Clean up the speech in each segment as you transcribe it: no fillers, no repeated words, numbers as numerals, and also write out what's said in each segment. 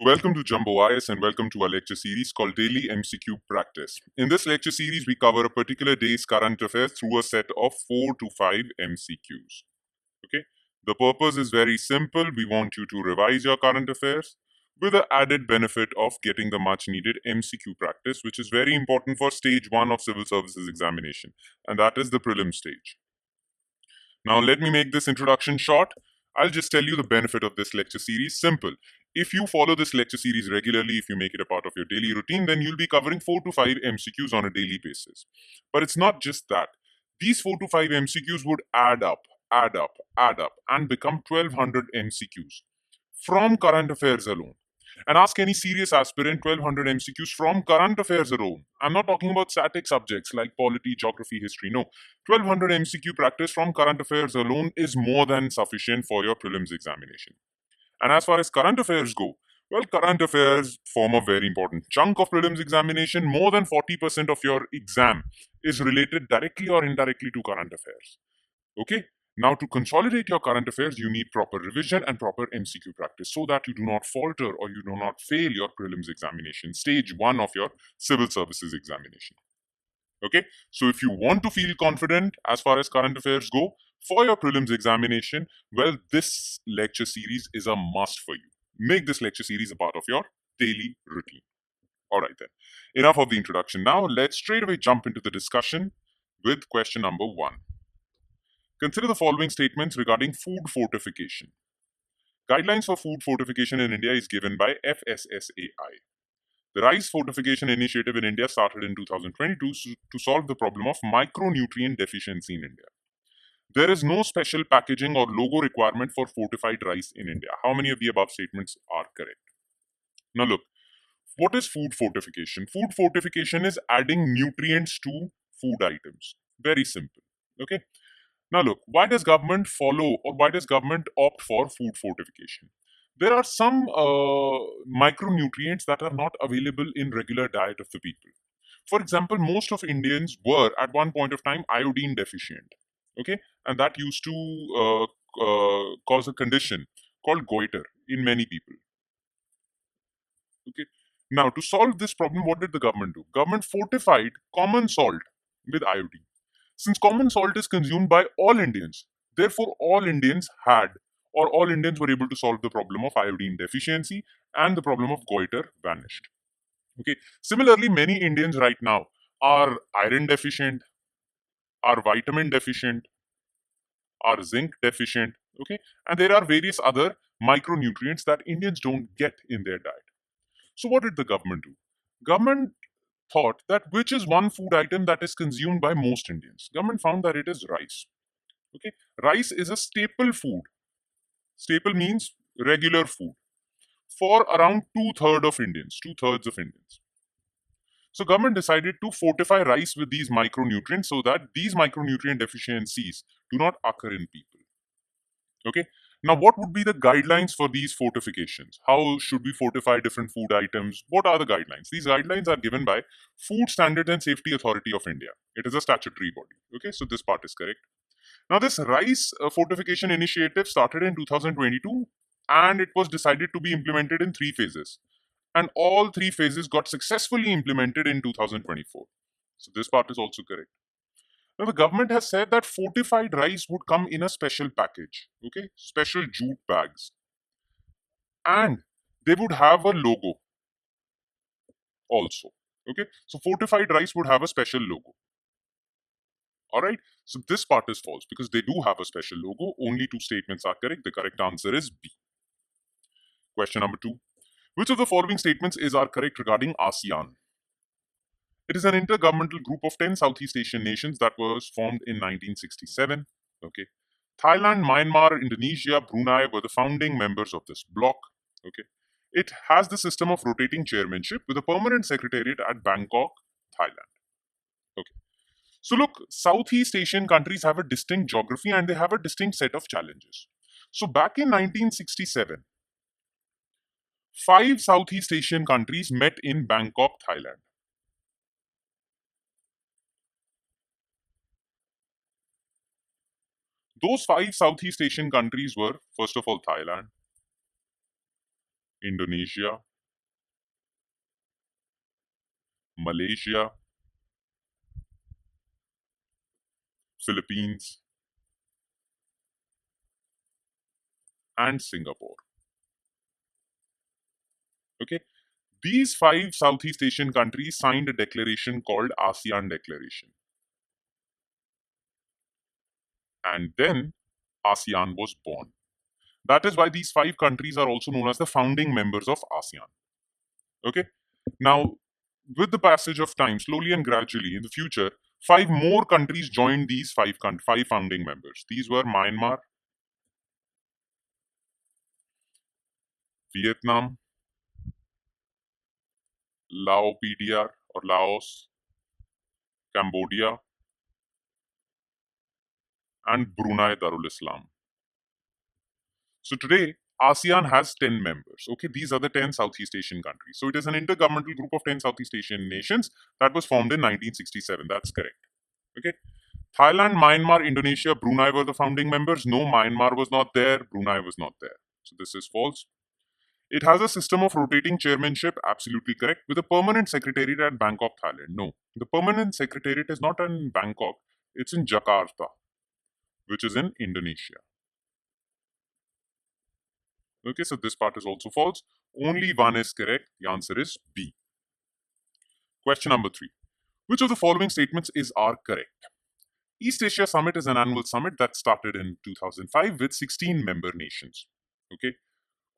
Welcome to Jumbo IS and welcome to our lecture series called Daily MCQ Practice. In this lecture series, we cover a particular day's current affairs through a set of 4 to 5 MCQs. Okay? The purpose is very simple. We want you to revise your current affairs with the added benefit of getting the much needed MCQ practice, which is very important for stage 1 of civil services examination, and that is the prelim stage. Now, let me make this introduction short. I'll just tell you the benefit of this lecture series. Simple. If you follow this lecture series regularly, if you make it a part of your daily routine, then you'll be covering 4 to 5 MCQs on a daily basis. But it's not just that. These 4 to 5 MCQs would add up, and become 1200 MCQs from current affairs alone. And ask any serious aspirant 1200 MCQs from current affairs alone. I'm not talking about static subjects like polity, geography, history. No. 1200 MCQ practice from current affairs alone is more than sufficient for your prelims examination. And as far as current affairs go, well, current affairs form a very important chunk of prelims examination. More than 40% of your exam is related directly or indirectly to current affairs. Okay? Now, to consolidate your current affairs, you need proper revision and proper MCQ practice so that you do not falter or you do not fail your prelims examination, stage 1 of your civil services examination. Okay, so if you want to feel confident as far as current affairs go for your prelims examination, well, this lecture series is a must for you. Make this lecture series a part of your daily routine. All right, then. Enough of the introduction. Now, let's straight away jump into the discussion with question number 1. Consider the following statements regarding food fortification. Guidelines for food fortification in India is given by FSSAI. The Rice Fortification Initiative in India started in 2022 to solve the problem of micronutrient deficiency in India. There is no special packaging or logo requirement for fortified rice in India. How many of the above statements are correct? Now look, what is food fortification? Food fortification is adding nutrients to food items. Very simple. Okay. Now look, why does government follow or why does government opt for food fortification? There are some micronutrients that are not available in regular diet of the people. For example, most of Indians were at one point of time iodine deficient. Okay, and that used to cause a condition called goiter in many people. Okay, now to solve this problem, what did the government do? Government fortified common salt with iodine. Since common salt is consumed by all Indians, therefore all Indians had or all Indians were able to solve the problem of iodine deficiency and the problem of goiter vanished. Okay. Similarly, many Indians right now are iron deficient, are vitamin deficient, are zinc deficient. Okay. And there are various other micronutrients that Indians don't get in their diet. So what did the government do? Government thought that which is one food item that is consumed by most Indians. Government found that it is rice. Okay, rice is a staple food. Staple means regular food for around two-thirds of Indians. Two-thirds of Indians. So government decided to fortify rice with these micronutrients so that these micronutrient deficiencies do not occur in people. Okay. Now, what would be the guidelines for these fortifications? How should we fortify different food items? What are the guidelines? These guidelines are given by Food Standards and Safety Authority of India. It is a statutory body. Okay, so this part is correct. Now, this rice fortification initiative started in 2022 and it was decided to be implemented in 3 phases. And all 3 phases got successfully implemented in 2024. So this part is also correct. Now, the government has said that fortified rice would come in a special package, okay, special jute bags, and they would have a logo also, okay. So, fortified rice would have a special logo. All right. So, this part is false because they do have a special logo. Only 2 statements are correct. The correct answer is B. Question number 2. Which of the following statements are correct regarding ASEAN? It is an intergovernmental group of 10 Southeast Asian nations that was formed in 1967. Okay. Thailand, Myanmar, Indonesia, Brunei were the founding members of this bloc. Okay. It has the system of rotating chairmanship with a permanent secretariat at Bangkok, Thailand. Okay. So look, Southeast Asian countries have a distinct geography and they have a distinct set of challenges. So back in 1967, 5 Southeast Asian countries met in Bangkok, Thailand. Those 5 Southeast Asian countries were, first of all, Thailand, Indonesia, Malaysia, Philippines, and Singapore. Okay, these five Southeast Asian countries signed a declaration called ASEAN Declaration. And then ASEAN was born. That is why these five countries are also known as the founding members of ASEAN. Okay, now with the passage of time, slowly and gradually in the future, five more countries joined these five founding members. These were Myanmar, Vietnam, Laos, Cambodia, and Brunei Darul Islam. So today, ASEAN has 10 members. Okay, these are the 10 Southeast Asian countries. So it is an intergovernmental group of 10 Southeast Asian nations that was formed in 1967. That's correct. Okay. Thailand, Myanmar, Indonesia, Brunei were the founding members. No, Myanmar was not there. Brunei was not there. So this is false. It has a system of rotating chairmanship, absolutely correct, with a permanent secretariat at Bangkok, Thailand. No, the permanent secretariat is not in Bangkok, it's in Jakarta, which is in Indonesia. Okay, so this part is also false. Only one is correct. The answer is B. Question number 3. Which of the following statements are correct? East Asia Summit is an annual summit that started in 2005 with 16 member nations. Okay,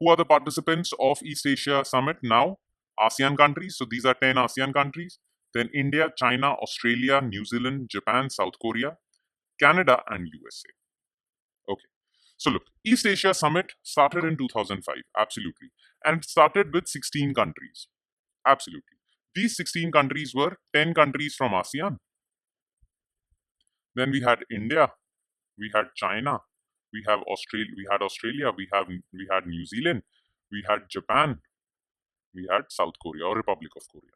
who are the participants of East Asia Summit now? ASEAN countries. So these are 10 ASEAN countries. Then India, China, Australia, New Zealand, Japan, South Korea, Canada, and USA. Okay. So look, East Asia Summit started in 2005. Absolutely. And it started with 16 countries. Absolutely. These 16 countries were 10 countries from ASEAN. Then we had India, we had China, we had Australia, we had New Zealand, we had Japan, we had South Korea or Republic of Korea.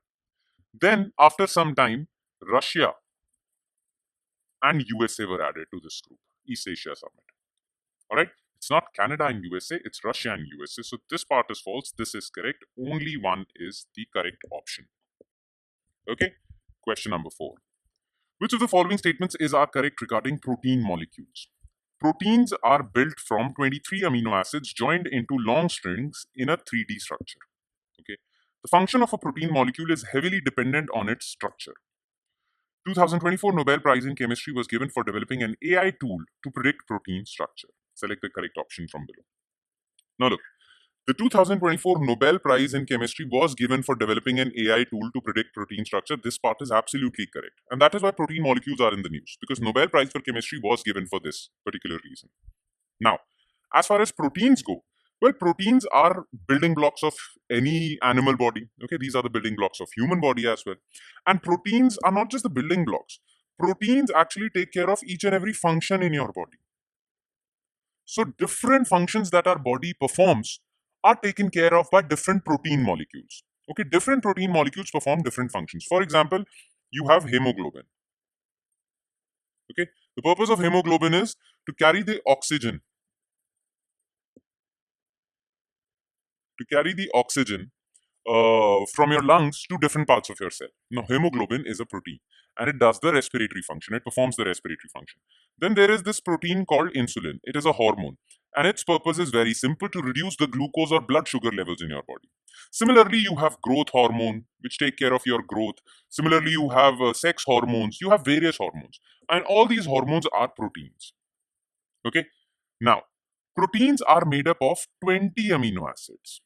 Then after some time, Russia and USA were added to this group, East Asia Summit. All right, it's not Canada and USA, it's Russia and USA. So this part is false. This is correct. Only one is the correct option. Okay, question number 4. Which of the following statements are correct regarding protein molecules? Proteins are built from 23 amino acids joined into long strings in a 3D structure. Okay. The function of a protein molecule is heavily dependent on its structure. 2024 Nobel Prize in Chemistry was given for developing an AI tool to predict protein structure. Select the correct option from below. Now look, the 2024 Nobel Prize in Chemistry was given for developing an AI tool to predict protein structure. This part is absolutely correct. And that is why protein molecules are in the news, because Nobel Prize for Chemistry was given for this particular reason. Now, as far as proteins go, well, proteins are building blocks of any animal body. Okay, these are the building blocks of human body as well. And proteins are not just the building blocks. Proteins actually take care of each and every function in your body. So different functions that our body performs are taken care of by different protein molecules. Okay, different protein molecules perform different functions. For example, you have hemoglobin. Okay, the purpose of hemoglobin is to carry the oxygen from your lungs to different parts of your cell. Now, hemoglobin is a protein and it does the respiratory function. It performs the respiratory function. Then there is this protein called insulin. It is a hormone and its purpose is very simple, to reduce the glucose or blood sugar levels in your body. Similarly, you have growth hormone, which take care of your growth. Similarly, you have sex hormones. You have various hormones. And all these hormones are proteins. Okay. Now, proteins are made up of 20 amino acids.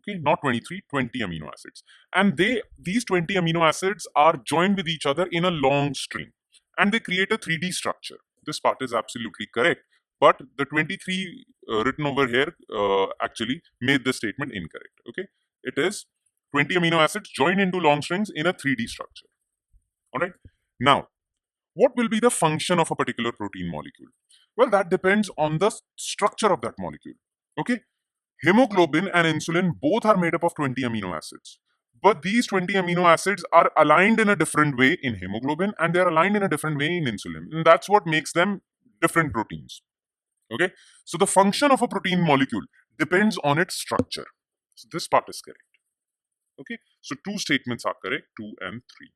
Okay, not 23, 20 amino acids. And these 20 amino acids are joined with each other in a long string. And they create a 3D structure. This part is absolutely correct. But the 23 written over here actually made the statement incorrect. Okay, it is 20 amino acids joined into long strings in a 3D structure. All right. Now, what will be the function of a particular protein molecule? Well, that depends on the structure of that molecule. Okay. Hemoglobin and insulin both are made up of 20 amino acids. But these 20 amino acids are aligned in a different way in hemoglobin and they're aligned in a different way in insulin. And that's what makes them different proteins. Okay. So the function of a protein molecule depends on its structure. So this part is correct. Okay, so two statements are correct, 2 and 3.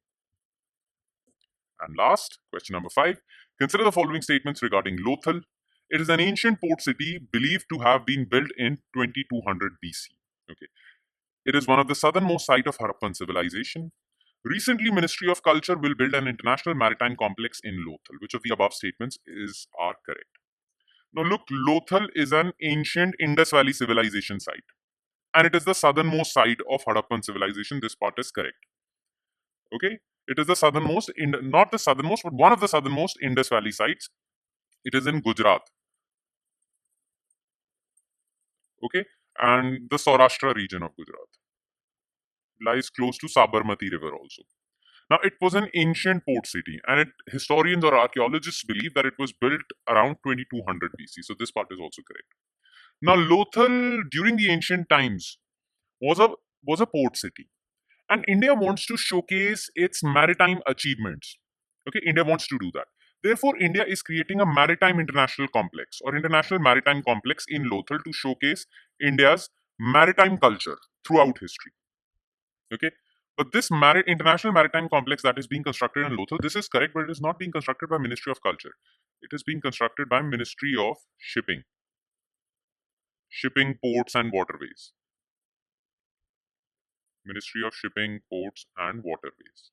And last, question number 5. Consider the following statements regarding Lothal. It is an ancient port city believed to have been built in 2200 BC. Okay. It is one of the southernmost site of Harappan civilization. Recently, Ministry of Culture will build an international maritime complex in Lothal. Which of the above statements are correct? Now look, Lothal is an ancient Indus Valley civilization site. And it is the southernmost site of Harappan civilization. This part is correct. Okay, it is the southernmost, not the southernmost, but one of the southernmost Indus Valley sites. It is in Gujarat. Okay, and the Saurashtra region of Gujarat lies close to Sabarmati River also. Now, it was an ancient port city, and historians or archaeologists believe that it was built around 2200 BC. So this part is also correct. Now, Lothal during the ancient times was a port city, and India wants to showcase its maritime achievements. Okay, India wants to do that. Therefore, India is creating a maritime international complex or international maritime complex in Lothal to showcase India's maritime culture throughout history. Okay, but this international maritime complex that is being constructed in Lothal, this is correct, but it is not being constructed by Ministry of Culture. It is being constructed by Ministry of Shipping, Ports and Waterways. Ministry of Shipping, Ports and Waterways.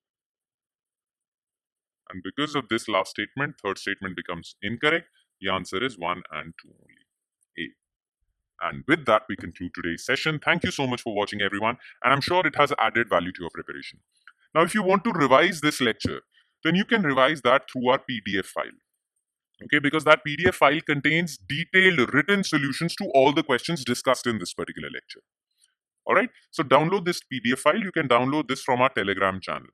And because of this last statement, third statement becomes incorrect. The answer is 1 and 2 only. A. And with that, we conclude today's session. Thank you so much for watching, everyone. And I'm sure it has added value to your preparation. Now, if you want to revise this lecture, then you can revise that through our PDF file. Okay, because that PDF file contains detailed written solutions to all the questions discussed in this particular lecture. All right, so download this PDF file. You can download this from our Telegram channel.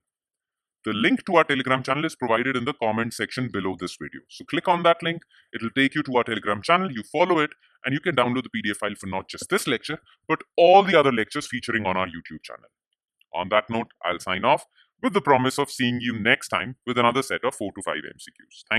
The link to our Telegram channel is provided in the comment section below this video. So click on that link. It will take you to our Telegram channel. You follow it and you can download the PDF file for not just this lecture, but all the other lectures featuring on our YouTube channel. On that note, I'll sign off with the promise of seeing you next time with another set of 4 to 5 MCQs. Thank you.